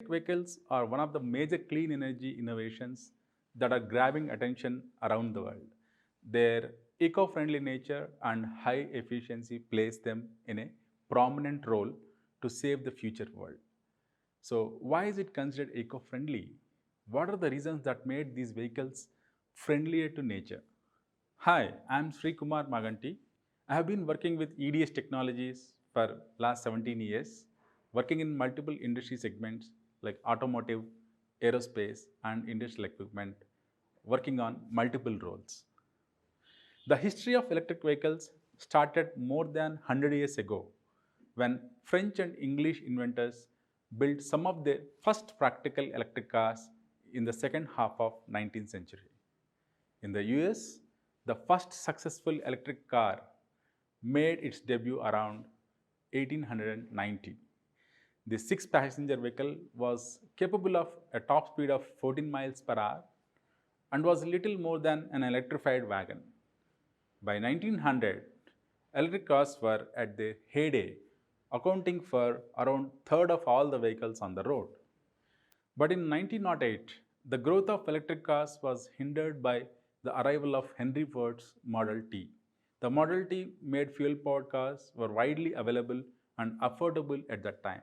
Vehicles are one of the major clean energy innovations that are grabbing attention around the world. Their eco-friendly nature and high efficiency place them in a prominent role to save the future world. So, why is it considered eco-friendly? What are the reasons that made these vehicles friendlier to nature? Hi, I'm Sri Kumar Maganti. I have been working with EDS Technologies for last 17 years, working in multiple industry segments like automotive, aerospace, and industrial equipment, working on multiple roles. The history of electric vehicles started more than 100 years ago when French and English inventors built some of the first practical electric cars in the second half of 19th century. In the US, the first successful electric car made its debut around 1890. The six-passenger vehicle was capable of a top speed of 14 miles per hour and was little more than an electrified wagon. By 1900, electric cars were at their heyday, accounting for around a third of all the vehicles on the road. But in 1908, the growth of electric cars was hindered by the arrival of Henry Ford's Model T. The Model T made fuel-powered cars were widely available and affordable at that time.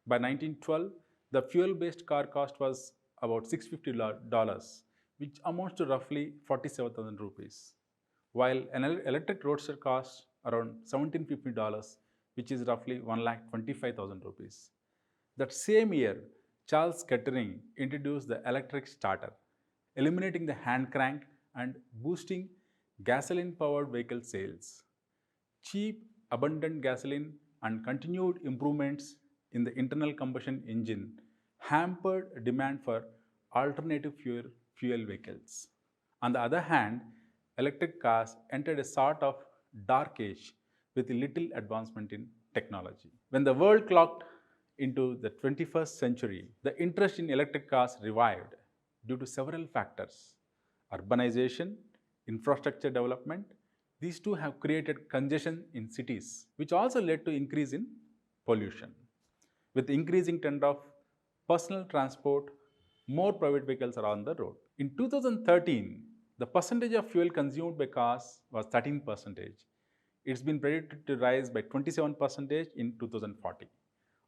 By 1912, the fuel-based car cost was about $650, which amounts to roughly 47,000 rupees, while an electric roadster costs around $1,750, which is roughly 1,25,000 rupees. That same year, Charles Kettering introduced the electric starter, eliminating the hand crank and boosting gasoline powered vehicle sales. Cheap, abundant gasoline and continued improvements in the internal combustion engine hampered demand for alternative fuel vehicles. On the other hand, electric cars entered a sort of dark age with little advancement in technology. When the world clocked into the 21st century, the interest in electric cars revived due to several factors: urbanization, infrastructure development. These two have created congestion in cities, which also led to increase in pollution. With increasing trend of personal transport, more private vehicles are on the road. In 2013, the percentage of fuel consumed by cars was 13%. It's been predicted to rise by 27% in 2040.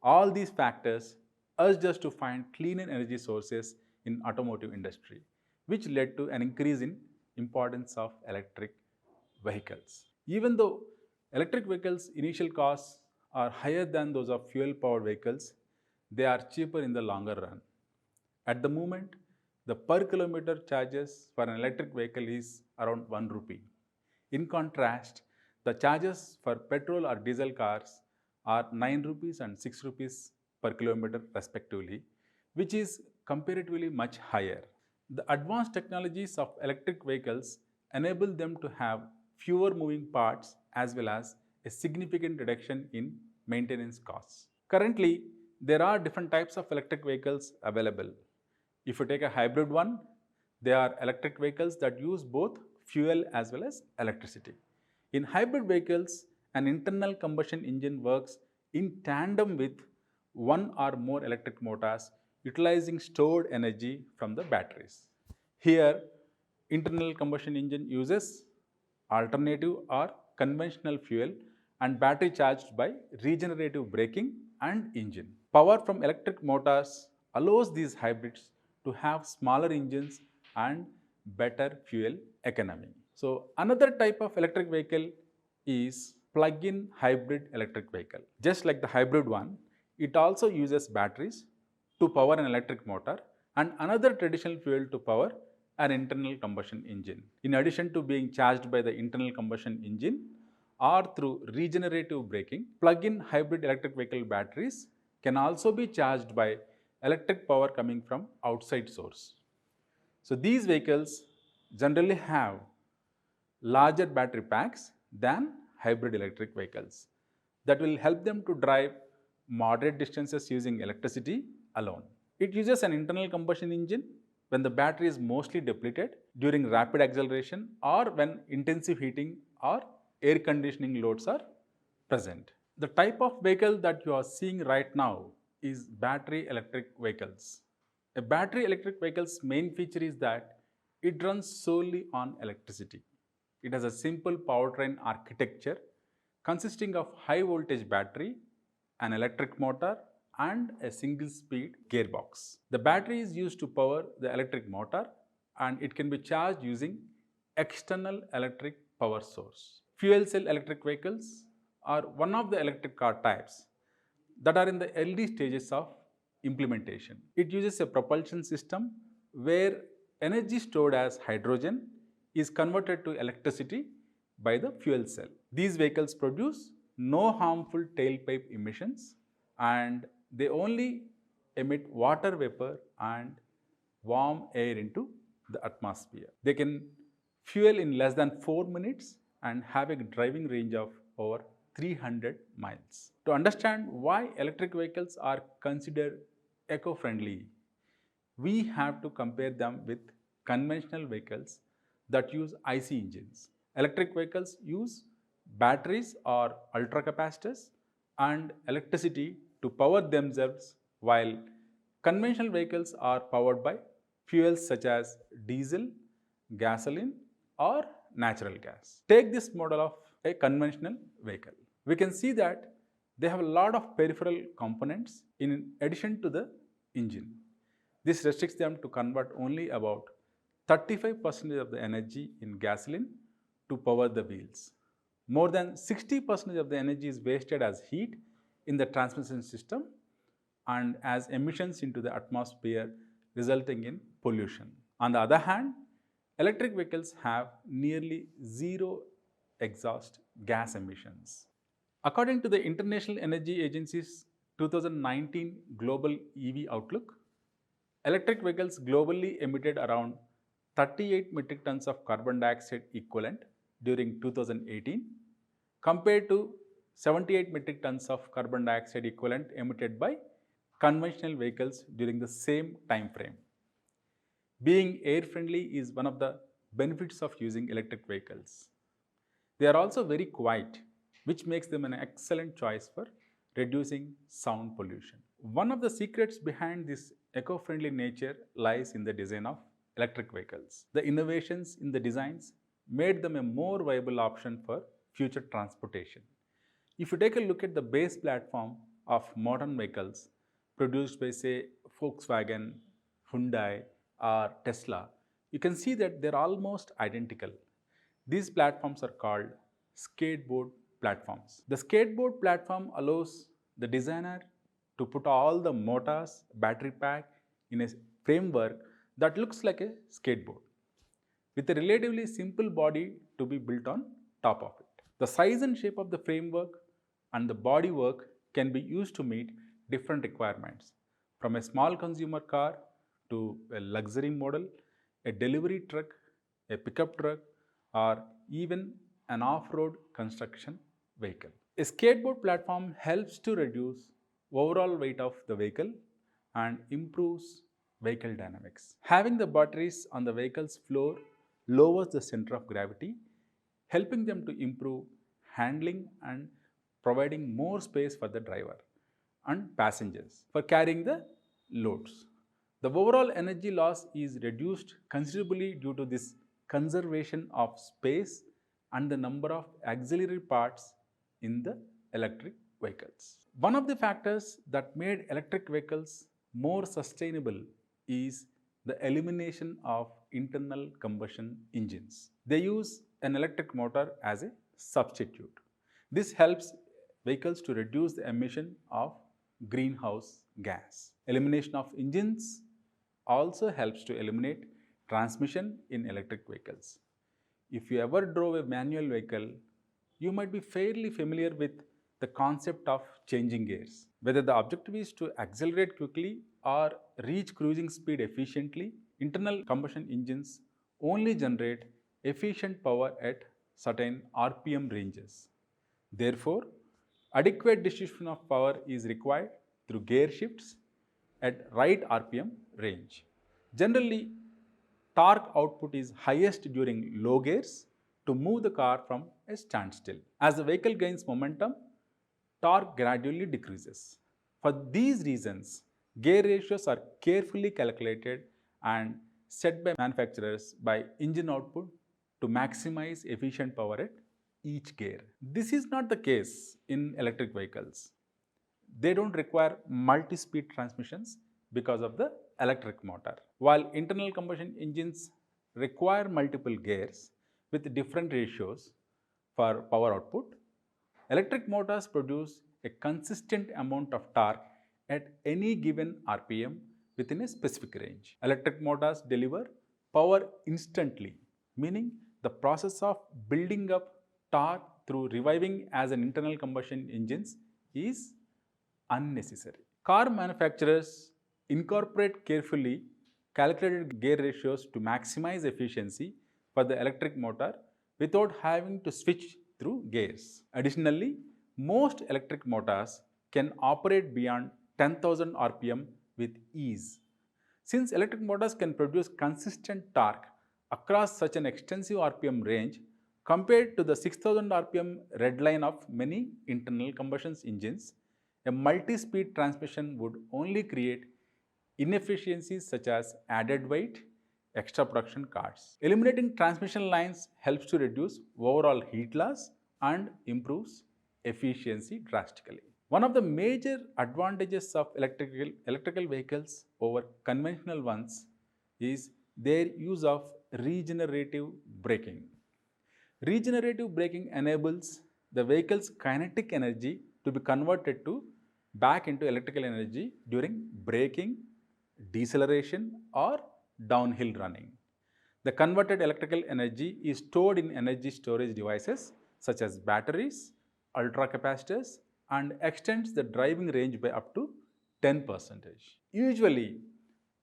All these factors urged us to find cleaner energy sources in automotive industry, which led to an increase in importance of electric vehicles. Even though electric vehicles initial costs are higher than those of fuel powered vehicles, they are cheaper in the longer run. At the moment, the per kilometer charges for an electric vehicle is around 1 rupee. In contrast, the charges for petrol or diesel cars are 9 rupees and 6 rupees per kilometer respectively, which is comparatively much higher. The advanced technologies of electric vehicles enable them to have fewer moving parts as well as a significant reduction in maintenance costs. Currently, there are different types of electric vehicles available. If you take a hybrid one, they are electric vehicles that use both fuel as well as electricity. In hybrid vehicles, an internal combustion engine works in tandem with one or more electric motors utilizing stored energy from the batteries. Here, internal combustion engine uses alternative or conventional fuel and battery charged by regenerative braking and engine. Power from electric motors allows these hybrids to have smaller engines and better fuel economy. So another type of electric vehicle is plug-in hybrid electric vehicle. Just like the hybrid one, it also uses batteries to power an electric motor and another traditional fuel to power an internal combustion engine. In addition to being charged by the internal combustion engine or through regenerative braking, plug-in hybrid electric vehicle batteries can also be charged by electric power coming from outside source. So these vehicles generally have larger battery packs than hybrid electric vehicles that will help them to drive moderate distances using electricity alone. It uses an internal combustion engine when the battery is mostly depleted during rapid acceleration or when intensive heating or air conditioning loads are present. The type of vehicle that you are seeing right now is battery electric vehicles. A battery electric vehicle's main feature is that it runs solely on electricity. It has a simple powertrain architecture consisting of high voltage battery, an electric motor, and a single speed gearbox. The battery is used to power the electric motor and it can be charged using external electric power source. Fuel cell electric vehicles are one of the electric car types that are in the early stages of implementation. It uses a propulsion system where energy stored as hydrogen is converted to electricity by the fuel cell. These vehicles produce no harmful tailpipe emissions and they only emit water vapor and warm air into the atmosphere. They can fuel in less than 4 minutes and have a driving range of over 300 miles. To understand why electric vehicles are considered eco-friendly, we have to compare them with conventional vehicles that use IC engines. Electric vehicles use batteries or ultracapacitors and electricity to power themselves, while conventional vehicles are powered by fuels such as diesel, gasoline, or natural gas. Take this model of a conventional vehicle. We can see that they have a lot of peripheral components in addition to the engine. This restricts them to convert only about 35% of the energy in gasoline to power the wheels. More than 60% of the energy is wasted as heat in the transmission system and as emissions into the atmosphere, resulting in pollution. On the other hand, electric vehicles have nearly zero exhaust gas emissions. According to the International Energy Agency's 2019 Global EV Outlook, electric vehicles globally emitted around 38 metric tons of carbon dioxide equivalent during 2018 compared to 78 metric tons of carbon dioxide equivalent emitted by conventional vehicles during the same time frame. Being air friendly is one of the benefits of using electric vehicles. They are also very quiet, which makes them an excellent choice for reducing sound pollution. One of the secrets behind this eco-friendly nature lies in the design of electric vehicles. The innovations in the designs made them a more viable option for future transportation. If you take a look at the base platform of modern vehicles produced by, say, Volkswagen, Hyundai, or Tesla, you can see that they're almost identical. These platforms are called skateboard platforms. The skateboard platform allows the designer to put all the motors, battery pack in a framework that looks like a skateboard with a relatively simple body to be built on top of it. The size and shape of the framework and the bodywork can be used to meet different requirements, from a small consumer car to a luxury model, a delivery truck, a pickup truck, or even an off-road construction vehicle. A skateboard platform helps to reduce overall weight of the vehicle and improves vehicle dynamics. Having the batteries on the vehicle's floor lowers the center of gravity, helping them to improve handling and providing more space for the driver and passengers for carrying the loads. The overall energy loss is reduced considerably due to this conservation of space and the number of auxiliary parts in the electric vehicles. One of the factors that made electric vehicles more sustainable is the elimination of internal combustion engines. They use an electric motor as a substitute. This helps vehicles to reduce the emission of greenhouse gas. Elimination of engines also helps to eliminate transmission in electric vehicles. If you ever drove a manual vehicle, you might be fairly familiar with the concept of changing gears. Whether the objective is to accelerate quickly or reach cruising speed efficiently, internal combustion engines only generate efficient power at certain RPM ranges. Therefore, adequate distribution of power is required through gear shifts at right RPM range. Generally, torque output is highest during low gears to move the car from a standstill. As the vehicle gains momentum, torque gradually decreases. For these reasons, gear ratios are carefully calculated and set by manufacturers by engine output to maximize efficient power at each gear. This is not the case in electric vehicles. They don't require multi-speed transmissions because of the electric motor. While internal combustion engines require multiple gears with different ratios for power output, electric motors produce a consistent amount of torque at any given RPM within a specific range. Electric motors deliver power instantly, meaning the process of building up torque through reviving as an internal combustion engines is unnecessary. Car manufacturers incorporate carefully calculated gear ratios to maximize efficiency for the electric motor without having to switch through gears. Additionally, most electric motors can operate beyond 10,000 RPM with ease. Since electric motors can produce consistent torque across such an extensive RPM range compared to the 6,000 RPM red line of many internal combustion engines, a multi-speed transmission would only create inefficiencies such as added weight, extra production costs. Eliminating transmission lines helps to reduce overall heat loss and improves efficiency drastically. One of the major advantages of electrical vehicles over conventional ones is their use of regenerative braking. Regenerative braking enables the vehicle's kinetic energy to be converted back into electrical energy during braking, deceleration, or downhill running. The converted electrical energy is stored in energy storage devices such as batteries, ultracapacitors, and extends the driving range by up to 10%. Usually,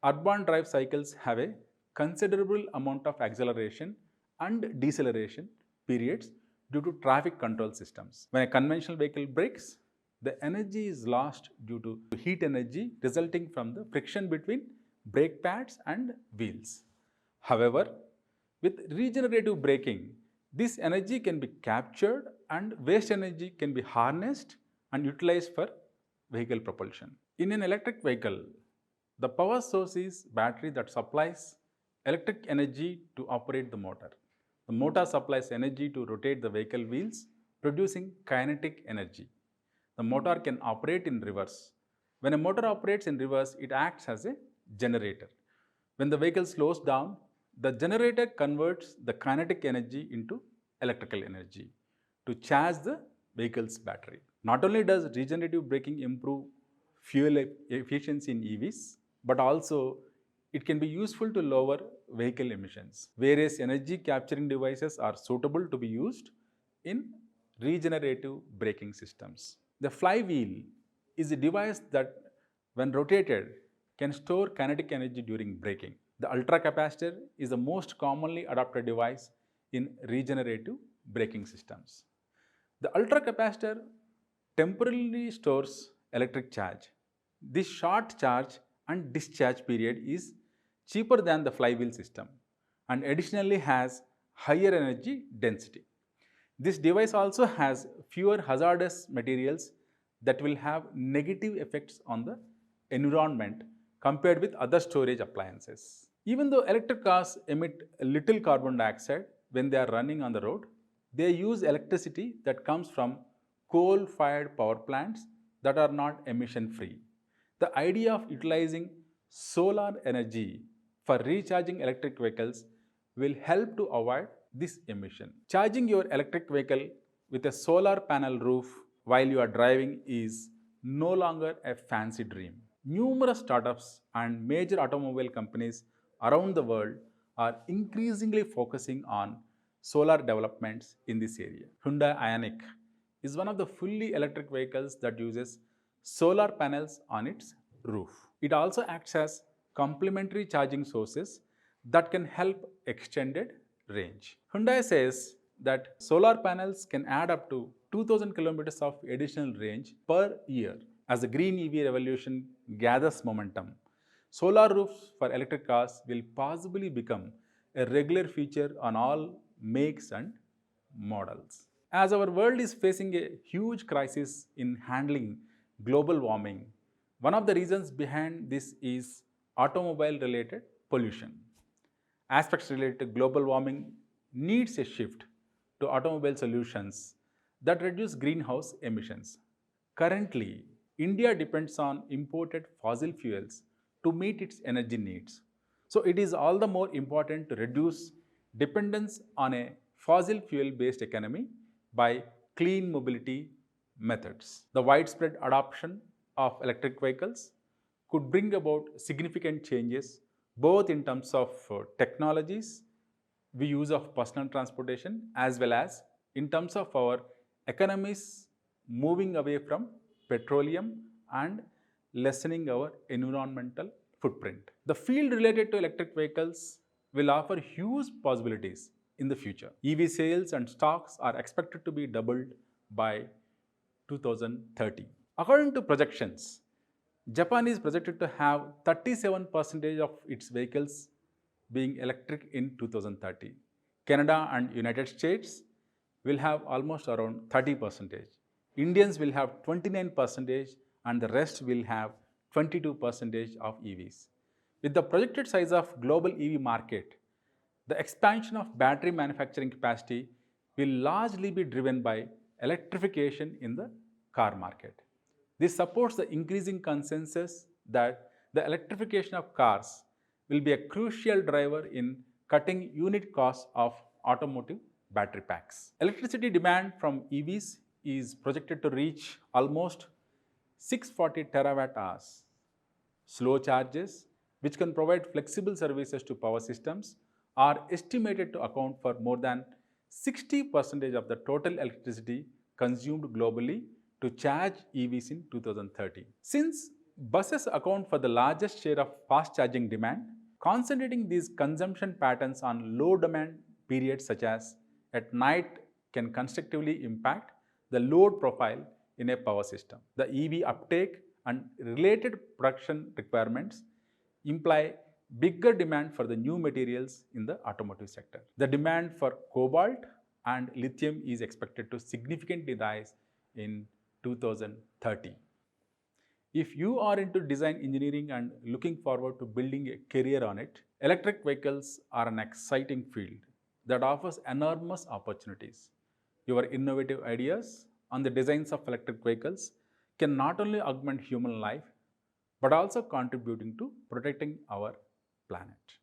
urban drive cycles have a considerable amount of acceleration and deceleration periods due to traffic control systems. When a conventional vehicle brakes, the energy is lost due to heat energy resulting from the friction between brake pads and wheels. However, with regenerative braking, this energy can be captured and waste energy can be harnessed and utilized for vehicle propulsion. In an electric vehicle, the power source is battery that supplies electric energy to operate the motor. The motor supplies energy to rotate the vehicle wheels, producing kinetic energy. The motor can operate in reverse. When a motor operates in reverse, it acts as a generator. When the vehicle slows down, the generator converts the kinetic energy into electrical energy to charge the vehicle's battery. Not only does regenerative braking improve fuel efficiency in EVs, but also it can be useful to lower vehicle emissions. Various energy capturing devices are suitable to be used in regenerative braking systems. The flywheel is a device that, when rotated, can store kinetic energy during braking. The ultracapacitor is the most commonly adopted device in regenerative braking systems. The ultracapacitor temporarily stores electric charge. This short charge and discharge period is cheaper than the flywheel system and additionally has higher energy density. This device also has fewer hazardous materials that will have negative effects on the environment compared with other storage appliances. Even though electric cars emit little carbon dioxide when they are running on the road, they use electricity that comes from coal-fired power plants that are not emission-free. The idea of utilizing solar energy for recharging electric vehicles will help to avoid this emission. Charging your electric vehicle with a solar panel roof while you are driving is no longer a fancy dream. Numerous startups and major automobile companies around the world are increasingly focusing on solar developments in this area. Hyundai Ioniq is one of the fully electric vehicles that uses solar panels on its roof. It also acts as complementary charging sources that can help extended range. Hyundai says that solar panels can add up to 2000 kilometers of additional range per year. As the green EV revolution gathers momentum, solar roofs for electric cars will possibly become a regular feature on all makes and models. As our world is facing a huge crisis in handling global warming, One of the reasons behind this is automobile related pollution. Aspects related to global warming needs a shift to automobile solutions that reduce greenhouse emissions. Currently, India depends on imported fossil fuels to meet its energy needs. So it is all the more important to reduce dependence on a fossil fuel based economy by clean mobility methods. The widespread adoption of electric vehicles could bring about significant changes both in terms of technologies we use of personal transportation as well as in terms of our economies moving away from petroleum and lessening our environmental footprint. The field related to electric vehicles will offer huge possibilities in the future. EV sales and stocks are expected to be doubled by 2030. According to projections, Japan is projected to have 37% of its vehicles being electric in 2030. Canada and United States will have almost around 30%. Indians will have 29% and the rest will have 22% of EVs. With the projected size of global EV market, the expansion of battery manufacturing capacity will largely be driven by electrification in the car market. This supports the increasing consensus that the electrification of cars will be a crucial driver in cutting unit costs of automotive battery packs. Electricity demand from EVs is projected to reach almost 640 terawatt hours. Slow charges, which can provide flexible services to power systems, are estimated to account for more than 60% of the total electricity consumed globally to charge EVs in 2030. Since buses account for the largest share of fast charging demand, concentrating these consumption patterns on low demand periods such as at night can constructively impact the load profile in a power system. The EV uptake and related production requirements imply bigger demand for the new materials in the automotive sector. The demand for cobalt and lithium is expected to significantly rise in 2030. If you are into design engineering and looking forward to building a career on it, electric vehicles are an exciting field that offers enormous opportunities. Your innovative ideas on the designs of electric vehicles can not only augment human life but also contributing to protecting our planet.